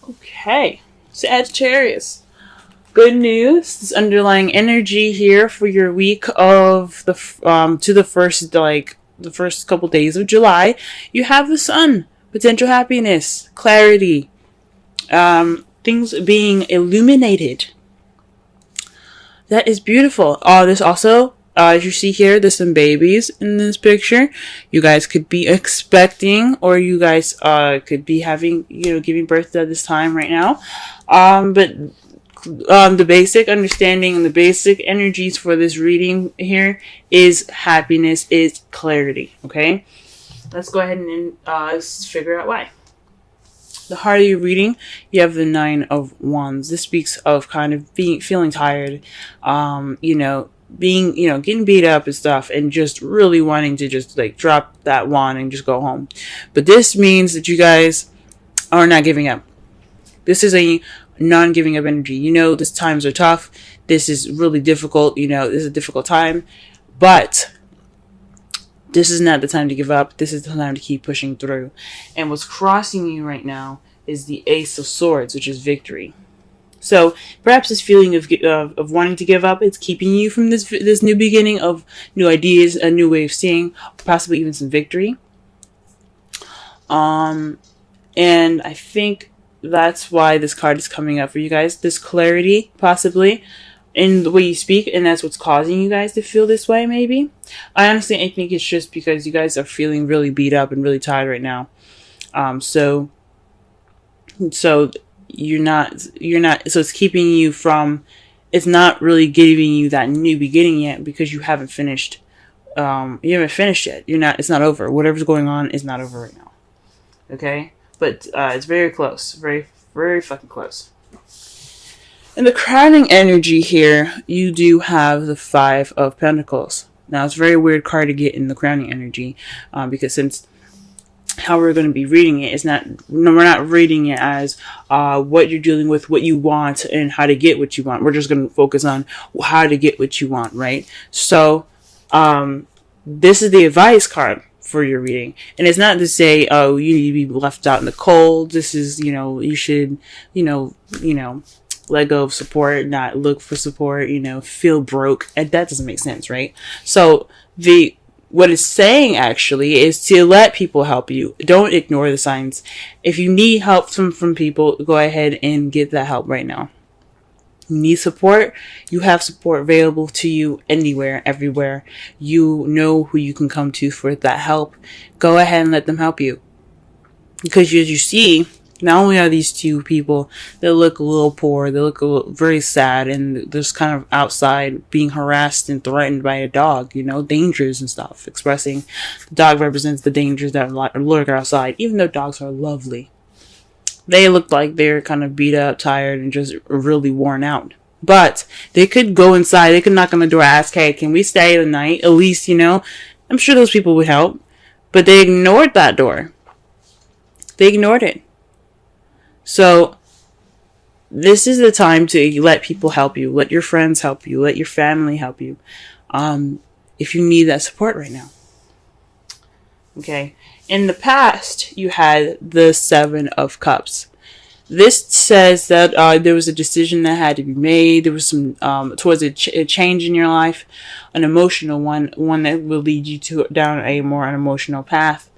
Okay, Sagittarius. Good news. This underlying energy here for your week of the to the first couple days of July. You have the Sun, potential happiness, clarity, things being illuminated. That is beautiful. This also, as you see here, there's some babies in this picture. You guys could be expecting, or you guys could be having, giving birth at this time right now. But the basic understanding and the basic energies for this reading here is happiness, is clarity. Okay, let's go ahead and figure out why. The heart of your reading, you have the Nine of Wands. This speaks of kind of feeling tired, getting beat up and stuff, and just really wanting to just like drop that wand and just go home. But this means that you guys are not giving up. This is a non-giving up energy. These times are tough. This is really difficult. This is a difficult time, but this is not the time to give up. This is the time to keep pushing through. And what's crossing you right now is the Ace of Swords, which is victory. So perhaps this feeling of wanting to give up, it's keeping you from this new beginning of new ideas, a new way of seeing, possibly even some victory. And I think that's why this card is coming up for you guys. This clarity, possibly, in the way you speak, and that's what's causing you guys to feel this way, maybe. I think it's just because you guys are feeling really beat up and really tired right now. So you're not, so it's keeping you from, it's not really giving you that new beginning yet because you haven't finished, yet. It's not over. Whatever's going on is not over right now. Okay? But it's very close. Very, very fucking close. In the crowning energy here, you do have the Five of Pentacles. Now, it's a very weird card to get in the crowning energy, because since how we're going to be reading it is we're not reading it as what you're dealing with, what you want, and how to get what you want. We're just going to focus on how to get what you want, right? So, this is the advice card for your reading, and it's not to say, oh, you need to be left out in the cold. This is, you should, let go of support, not look for support, feel broke, and that doesn't make sense, right? So what it's saying actually is to let people help you. Don't ignore the signs. If you need help from people, go ahead and get that help right now. You need support, you have support available to you anywhere, everywhere. You know who you can come to for that help. Go ahead and let them help you. Because as you see, not only are these two people that look a little poor, they look very sad, and they're just kind of outside being harassed and threatened by a dog, dangers and stuff. Expressing the dog represents the dangers that lurk outside, even though dogs are lovely. They look like they're kind of beat up, tired, and just really worn out. But they could go inside, they could knock on the door, ask, hey, can we stay the night? At least, I'm sure those people would help. But they ignored that door. They ignored it. So, this is the time to let people help you. Let your friends help you. Let your family help you. If you need that support right now. Okay. In the past, you had the Seven of Cups. This says that there was a decision that had to be made. There was some towards a change in your life, an emotional one that will lead you down a more emotional path.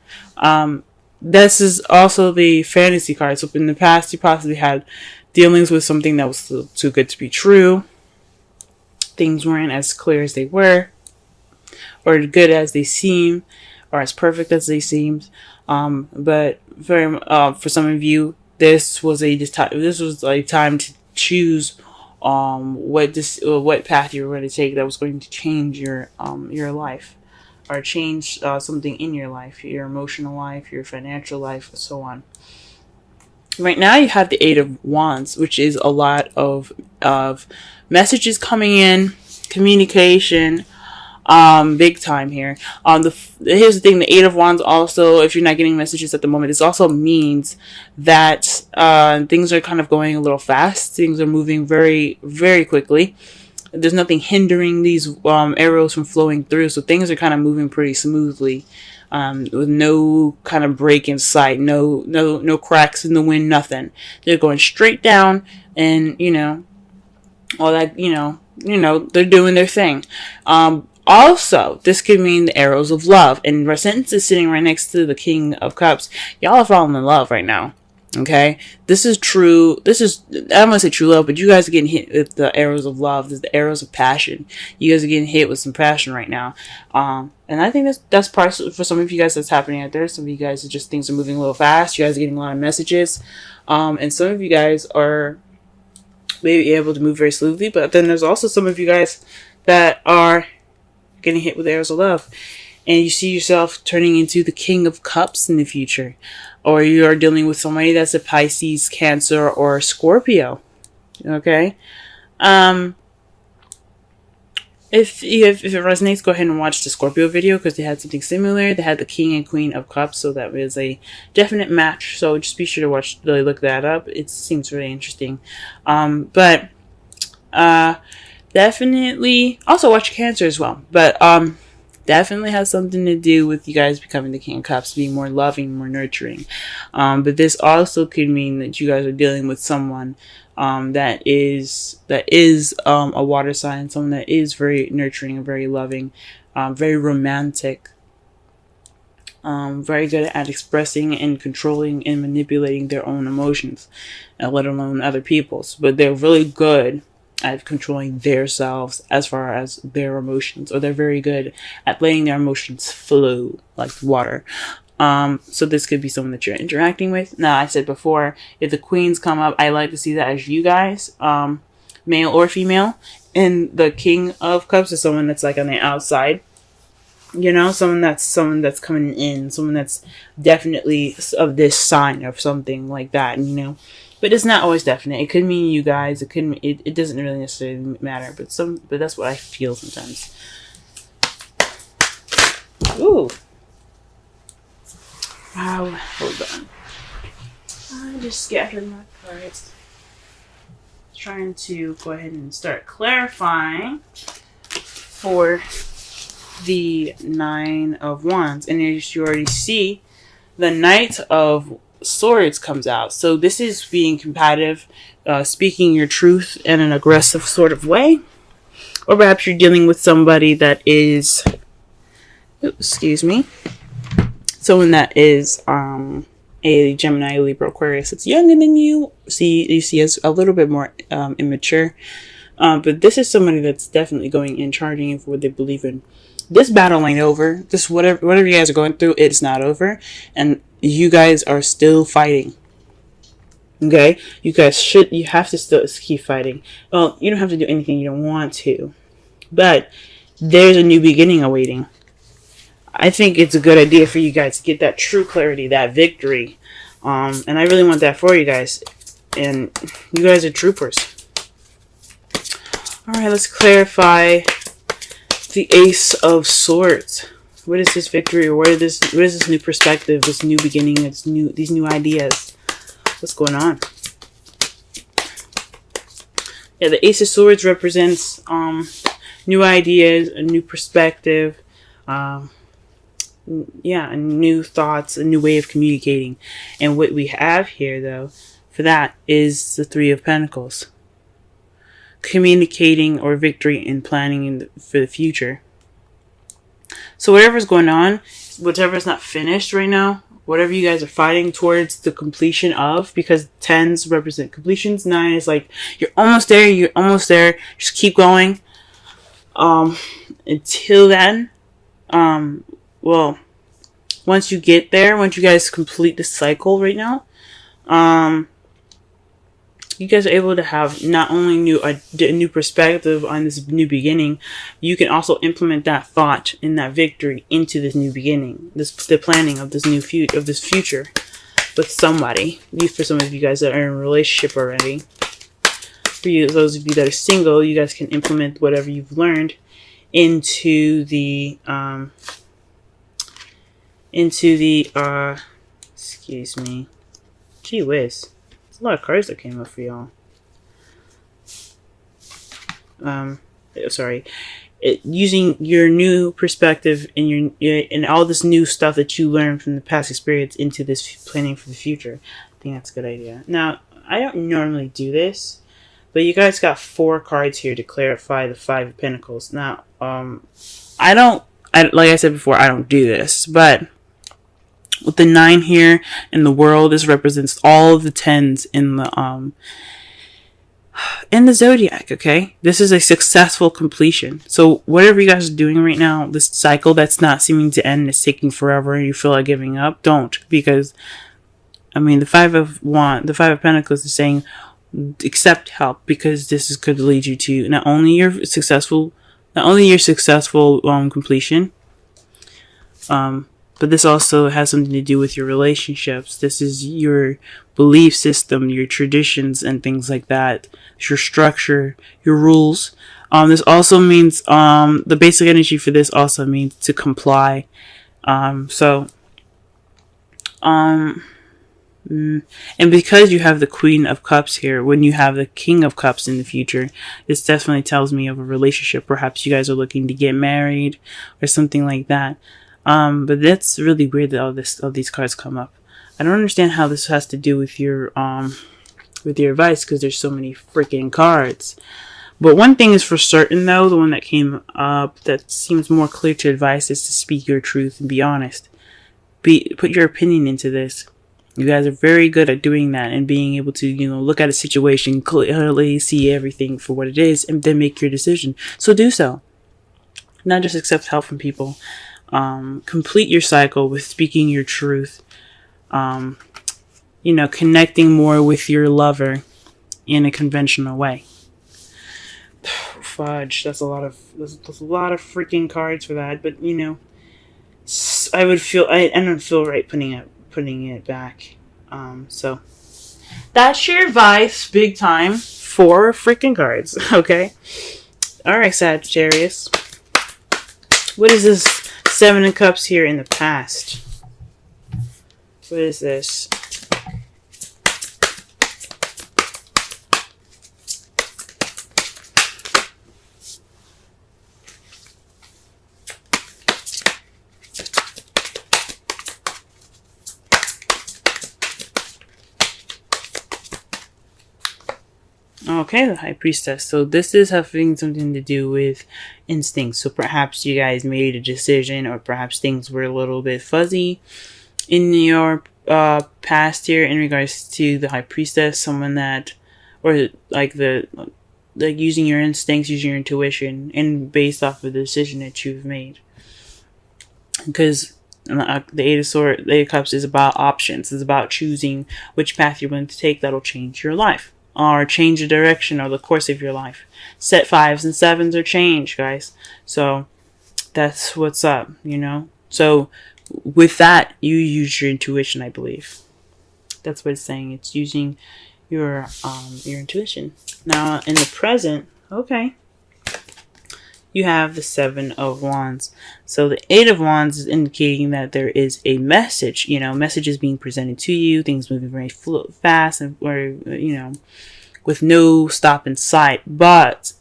This is also the fantasy card. So in the past, you possibly had dealings with something that was too good to be true. Things weren't as clear as they were, or good as they seem, or as perfect as they seemed. But for some of you, this was a time to choose what path you were going to take that was going to change your life. Or change something in your life, your emotional life, your financial life, and so on. Right now, you have the Eight of Wands, which is a lot of messages coming in, communication, big time here. Here's the thing: the Eight of Wands also, if you're not getting messages at the moment, this also means that things are kind of going a little fast. Things are moving very, very quickly. There's nothing hindering these arrows from flowing through, so things are kind of moving pretty smoothly. with no kind of break in sight, no cracks in the wind, nothing. They're going straight down, and all that, they're doing their thing. Also, this could mean the arrows of love, and since it's sitting right next to the King of Cups, y'all are falling in love right now. Okay, this is true. I don't want to say true love, but you guys are getting hit with the arrows of love. There's the arrows of passion. You guys are getting hit with some passion right now. And I think that's part for some of you guys that's happening out there. Some of you guys are just, things are moving a little fast. You guys are getting a lot of messages. And some of you guys are maybe able to move very smoothly, but then there's also some of you guys that are getting hit with arrows of love. And you see yourself turning into the King of Cups in the future. Or you are dealing with somebody that's a Pisces, Cancer, or Scorpio. Okay? If it resonates, go ahead and watch the Scorpio video, because they had something similar. They had the King and Queen of Cups, so that was a definite match. So just be sure to really look that up. It seems really interesting. But definitely also watch Cancer as well. But definitely has something to do with you guys becoming the King of Cups, being more loving, more nurturing. But this also could mean that you guys are dealing with someone that is a water sign, someone that is very nurturing and very loving, very romantic, very good at expressing and controlling and manipulating their own emotions, let alone other people's. But they're really good at controlling themselves as far as their emotions, or they're very good at letting their emotions flow like water. So this could be someone that you're interacting with. Now, I said before, if the queens come up, I like to see that as you guys, male or female. And the King of Cups is someone that's like on the outside, someone that's coming in, someone that's definitely of this sign or something like that, But it's not always definite. It could mean you guys. It could. It doesn't really necessarily matter. But that's what I feel sometimes. Ooh. Wow. Hold on. I just scattered my cards. Trying to go ahead and start clarifying for the Nine of Wands, and as you already see, the Knight of Swords comes out. So this is being combative, speaking your truth in an aggressive sort of way, or perhaps you're dealing with somebody that is, someone that is a Gemini, Libra, Aquarius. It's younger than you. You see as a little bit more immature, but this is somebody that's definitely going in, charging in for what they believe in. This battle ain't over. This whatever you guys are going through, it's not over, and you guys are still fighting. Okay, you have to still keep fighting. Well, you don't have to do anything you don't want to, but there's a new beginning awaiting. I think it's a good idea for you guys to get that true clarity, that victory, and I really want that for you guys. And you guys are troopers. All right, let's clarify the Ace of Swords. What is this victory, or what is this new perspective, this new beginning, these new ideas? What's going on? Yeah, the Ace of Swords represents new ideas, a new perspective, new thoughts, a new way of communicating. And what we have here, though, for that is the Three of Pentacles. Communicating or victory and planning for the future. So whatever's going on, whatever's not finished right now, whatever you guys are fighting towards the completion of, because 10s represent completions, 9 is like, you're almost there, just keep going. Until then, well, once you get there, once you guys complete the cycle right now, you guys are able to have not only a new perspective on this new beginning, you can also implement that thought and that victory into this new beginning, the planning of this future with somebody. For some of you guys that are in a relationship already, for you, those of you that are single, you guys can implement whatever you've learned into the excuse me, gee whiz. There's a lot of cards that came up for y'all. Sorry. using your new perspective and and all this new stuff that you learned from the past experience into this planning for the future. I think that's a good idea. Now, I don't normally do this, but you guys got 4 cards here to clarify the 5 of Pentacles. Now, like I said before, I don't do this, but with the 9 here in the world, this represents all of the 10s in the zodiac. Okay, this is a successful completion. So whatever you guys are doing right now, this cycle that's not seeming to end, is taking forever, and you feel like giving up, don't, because I mean the 5 of Pentacles is saying accept help, because this could lead you to not only your successful completion, but this also has something to do with your relationships. This is your belief system, your traditions, and things like that. Your structure, your rules. This also means the basic energy for this also means to comply. And because you have the Queen of Cups here, when you have the King of Cups in the future, this definitely tells me of a relationship. Perhaps you guys are looking to get married or something like that. But that's really weird that all these cards come up. I don't understand how this has to do with your advice, because there's so many freaking cards. But one thing is for certain, though, the one that came up that seems more clear to advice is to speak your truth and be honest. Put your opinion into this. You guys are very good at doing that and being able to, look at a situation clearly, see everything for what it is, and then make your decision. So do so. Not just accept help from people. Complete your cycle with speaking your truth. Connecting more with your lover in a conventional way. Fudge, that's a lot of freaking cards for that. But I don't feel right putting it back. So that's your advice, big time, 4 freaking cards. Okay. All right, Sagittarius. What is this 7 of Cups here in the past? What is this? Okay, the High Priestess. So this is having something to do with instincts. So perhaps you guys made a decision, or perhaps things were a little bit fuzzy in your past here in regards to the High Priestess. Someone that, or like using your instincts, using your intuition, and based off of the decision that you've made. Because the Eight of Cups is about options. It's about choosing which path you're going to take that'll change your life, or change the direction or the course of your life. Set 5s and 7s are change, guys. So that's what's up, So with that, you use your intuition, I believe. That's what it's saying. It's using your intuition. Now in the present, okay, you have the 7 of Wands. So the 8 of Wands is indicating that there is a message, messages being presented to you, things moving very fast, and with no stop in sight. But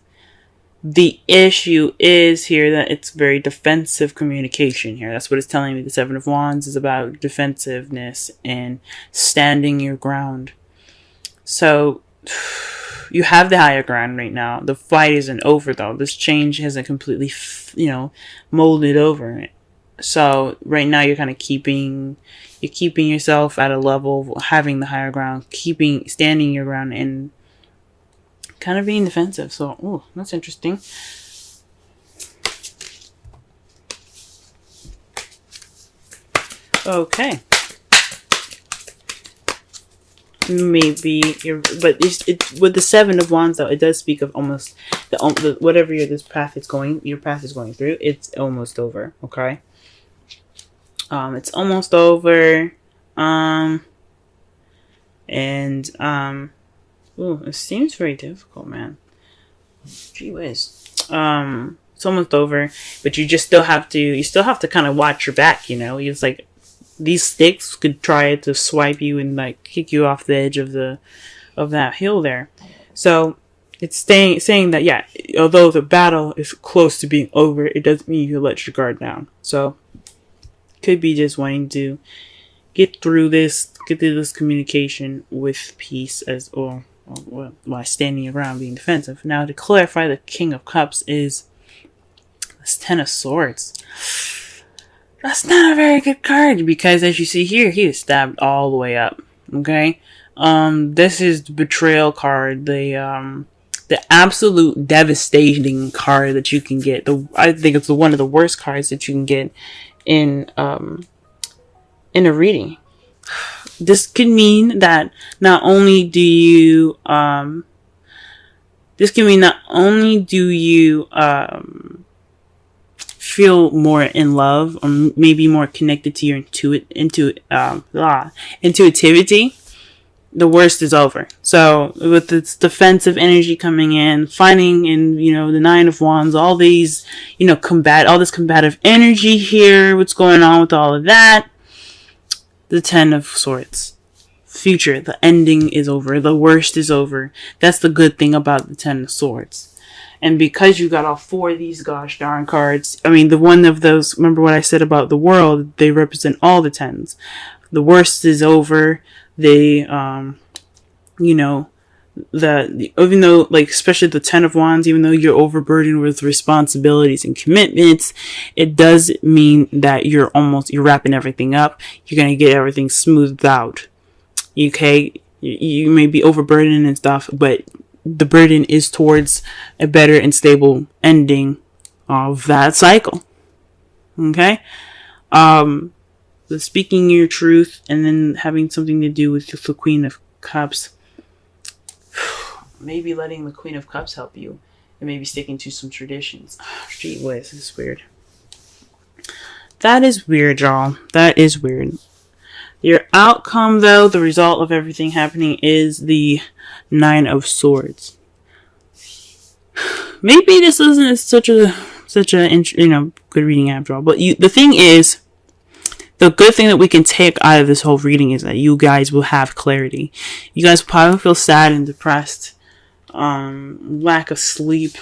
the issue is here that it's very defensive communication here. That's what it's telling me. The 7 of Wands is about defensiveness and standing your ground. So you have the higher ground right now. The fight isn't over, though. This change hasn't completely, molded over. So right now you're kind of keeping yourself at a level of having the higher ground, standing your ground, and kind of being defensive. So, that's interesting. Okay. Maybe but it's with the 7 of Wands, though, it does speak of almost whatever your path is going through. It's almost over. Okay. It's almost over. It seems very difficult, man. Gee whiz. It's almost over, but you still have to kind of watch your back, It's like these sticks could try to swipe you and kick you off the edge of that hill there. So it's saying that, yeah, although the battle is close to being over, it doesn't mean you let your guard down. So, could be just wanting to get through this communication with peace as or while standing around being defensive. Now, to clarify, the King of Cups is this Ten of Swords. That's not a very good card because, as you see here, he is stabbed all the way up. Okay, this is the betrayal card. The absolute devastating card that you can get. I think it's one of the worst cards that you can get in a reading. This could mean that not only do you feel more in love, or maybe more connected to your intuitivity, the worst is over. So with this defensive energy coming in, finding in, the Nine of Wands, all these, all this combative energy here, what's going on with all of that, the Ten of Swords. Future, the ending is over. The worst is over. That's the good thing about the Ten of Swords. And because you got all four of these gosh darn cards, the one of those, remember what I said about the world, they represent all the tens. The worst is over. They, even though, especially the Ten of Wands, even though you're overburdened with responsibilities and commitments, it does mean that you're wrapping everything up. You're going to get everything smoothed out. Okay? You may be overburdened and stuff, but the burden is towards a better and stable ending of that cycle. Okay? The speaking your truth and then having something to do with the Queen of Cups. Maybe letting the Queen of Cups help you. And maybe sticking to some traditions. Oh, gee whiz, this is weird. That is weird, y'all. That is weird. Your outcome, though, the result of everything happening is the Nine of Swords. Maybe this isn't such a good reading after all. But the thing is, the good thing that we can take out of this whole reading is that you guys will have clarity. You guys will probably feel sad and depressed, lack of sleep,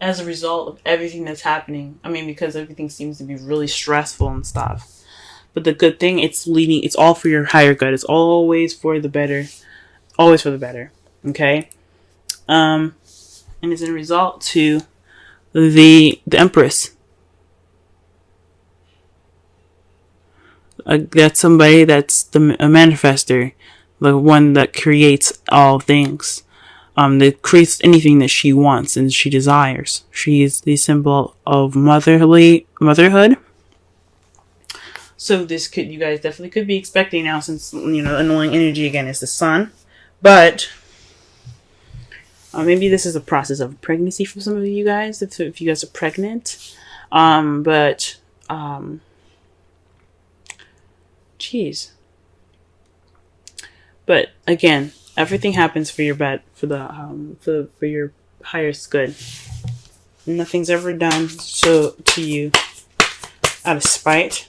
as a result of everything that's happening. Because everything seems to be really stressful and stuff. But the good thing, it's all for your higher good. It's always for the better. Always for the better. Okay? And it's a result to the Empress. That's somebody that's a manifester. The one that creates all things. That creates anything that she wants and she desires. She is the symbol of motherhood. So you guys definitely could be expecting now, since, annoying energy again is the Sun. But maybe this is a process of pregnancy for some of you guys, if you guys are pregnant. Jeez. But again, everything happens for your for your highest good. Nothing's ever done to you out of spite.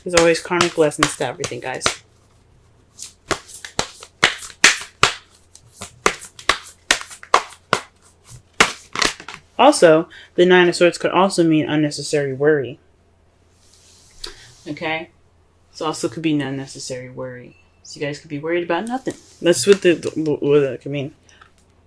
There's always karmic lessons to everything, guys. Also, the Nine of Swords could also mean unnecessary worry. Okay? It also could be unnecessary worry. So you guys could be worried about nothing. That's what that could mean.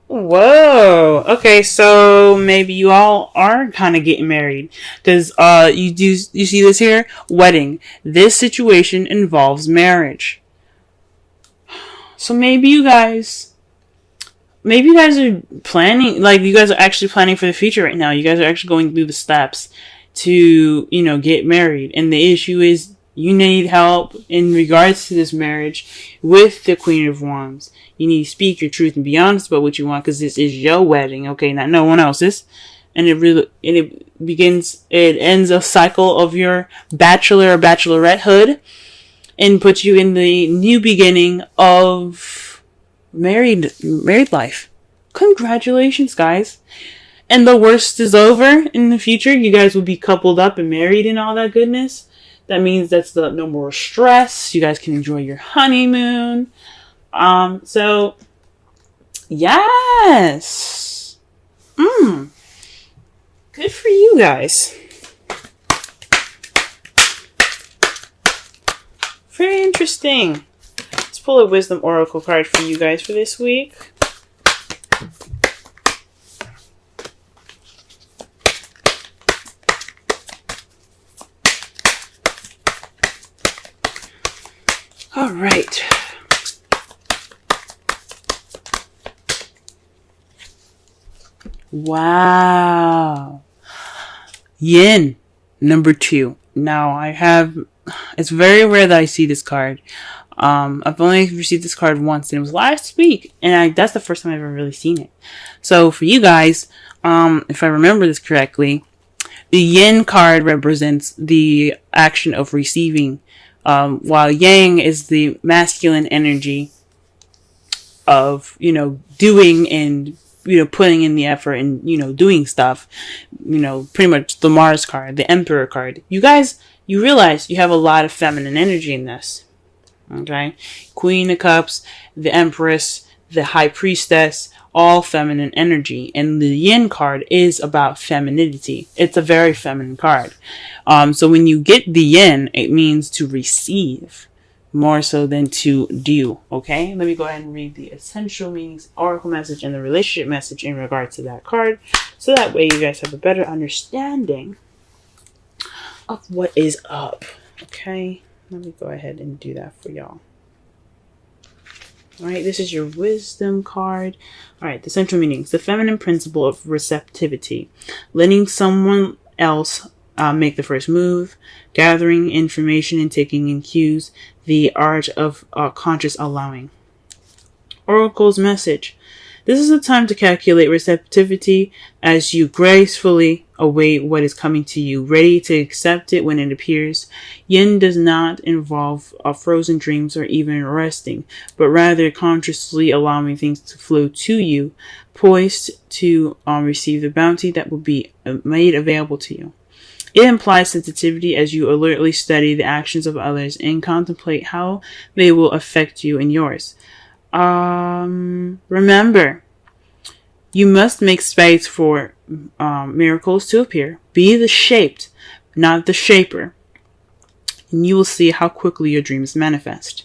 Whoa. Okay, so maybe you all are kind of getting married. Because you see this here? Wedding. This situation involves marriage. So maybe you guys are planning, you guys are actually planning for the future right now. You guys are actually going through the steps to, get married. And the issue is you need help in regards to this marriage with the Queen of Wands. You need to speak your truth and be honest about what you want, because this is your wedding, okay, not no one else's. And it ends a cycle of your bachelor or bachelorettehood and puts you in the new beginning of married life. Congratulations, guys. And the worst is over. In the future, you guys will be coupled up and married and all that goodness. That means that's no more stress. You guys can enjoy your honeymoon. So yes. Good for you guys. Very interesting. Let's pull a wisdom oracle card for you guys for this week. All right. Wow. Yin, number 2. Now, it's very rare that I see this card. I've only received this card once, and it was last week, and that's the first time I've ever really seen it. So, for you guys, if I remember this correctly, the Yin card represents the action of receiving, while Yang is the masculine energy of, doing and, putting in the effort and, doing stuff. Pretty much the Mars card, the Emperor card. You guys, you realize you have a lot of feminine energy in this. Okay? Queen of Cups, the Empress, the High Priestess, all feminine energy. And the Yin card is about femininity. It's a very feminine card. So when you get the Yin, it means to receive more so than to do. Okay? Let me go ahead and read the essential meanings, oracle message, and the relationship message in regards to that card. So that way you guys have a better understanding of what is up. Okay? Let me go ahead and do that for y'all. Alright, this is your wisdom card. Alright, the central meanings. The feminine principle of receptivity. Letting someone else make the first move. Gathering information and taking in cues. The art of conscious allowing. Oracle's message. This is a time to calculate receptivity as you gracefully await what is coming to you, ready to accept it when it appears. Yin does not involve frozen dreams or even resting, but rather consciously allowing things to flow to you, poised to receive the bounty that will be made available to you. It implies sensitivity as you alertly study the actions of others and contemplate how they will affect you and yours. Remember, you must make space for miracles to appear. Be the shaped, not the shaper. And you will see how quickly your dreams manifest.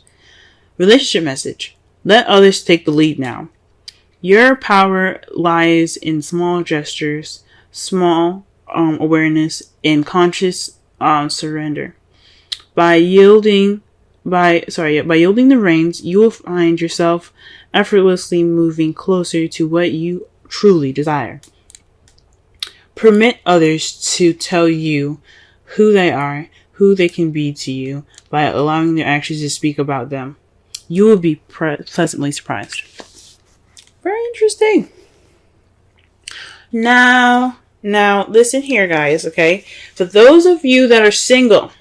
Relationship message. Let others take the lead now. Your power lies in small gestures, small awareness, and conscious surrender. By yielding the reins, you will find yourself effortlessly moving closer to what you truly desire. Permit others to tell you who they are, who they can be to you, by allowing their actions to speak about them. You will be pleasantly surprised. Very interesting. Now, listen here, guys, okay? For those of you that are single,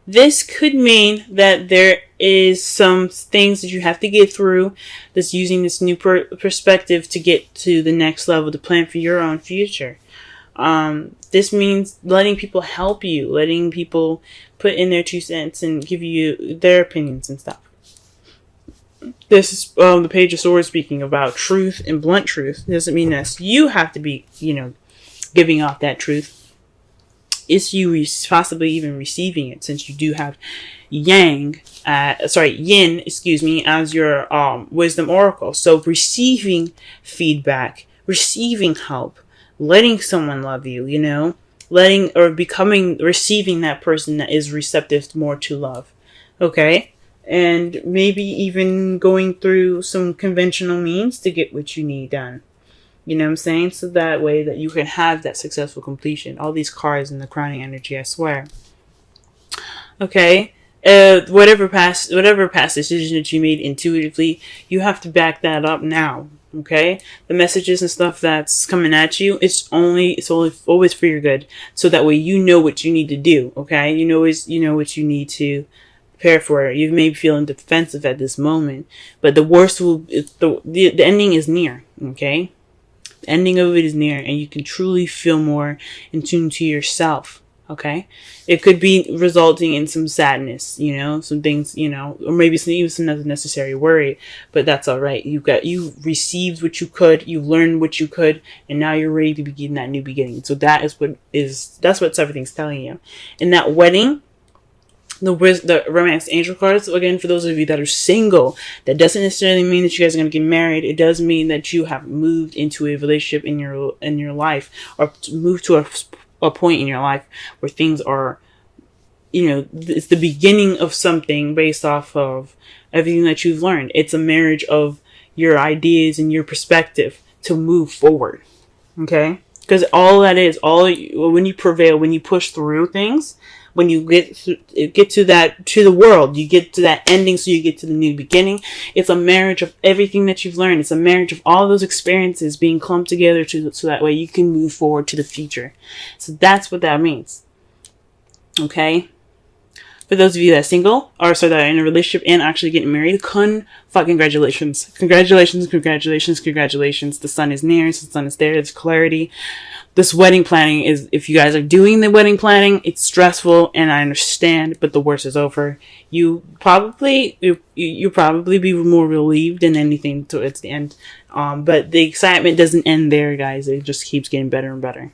this could mean that there is some things that you have to get through, that's using this new perspective to get to the next level, to plan for your own future. This means letting people help you, letting people put in their 2 cents and give you their opinions and stuff. This is the Page of Swords speaking about truth and blunt truth. It doesn't mean that you have to be, giving off that truth. It's you possibly even receiving it, since you do have Yin, as your wisdom oracle. So receiving feedback, receiving help, letting someone love you, receiving that person that is receptive more to love. Okay? And maybe even going through some conventional means to get what you need done. You know what I'm saying? So that way that you can have that successful completion. All these cards in the crowning energy, I swear. Okay? Whatever past decision that you made intuitively, you have to back that up now. Okay? The messages and stuff that's coming at you, it's always for your good. So that way you know what you need to do. Okay? You know what you need to prepare for. You may be feeling defensive at this moment, but the worst the ending is near. Okay? The ending of it is near, and you can truly feel more in tune to yourself. Okay, it could be resulting in some sadness, you know, some things, you know, or maybe even some unnecessary worry, but that's all right. You received what you could, you learned what you could, and now you're ready to begin that new beginning. So that's what everything's telling you. In that wedding, the romance angel cards, again, for those of you that are single, that doesn't necessarily mean that you guys are going to get married. It does mean that you have moved into a relationship in your life, or moved to a point in your life where things are, you know, it's the beginning of something based off of everything that you've learned. It's a marriage of your ideas and your perspective to move forward. Okay, because all that is, when you prevail, when you push through things, when you get to the world, you get to that ending, so you get to the new beginning. It's a marriage of everything that you've learned. It's a marriage of all those experiences being clumped together so that way you can move forward to the future. So that's what that means. Okay? For those of you that are single, or so that are in a relationship and actually getting married, congratulations. Congratulations, congratulations, congratulations. The sun is near, the sun is there, there's clarity. This wedding planning is, if you guys are doing the wedding planning, it's stressful, and I understand, but the worst is over. You probably be more relieved than anything towards the end. But the excitement doesn't end there, guys. It just keeps getting better and better.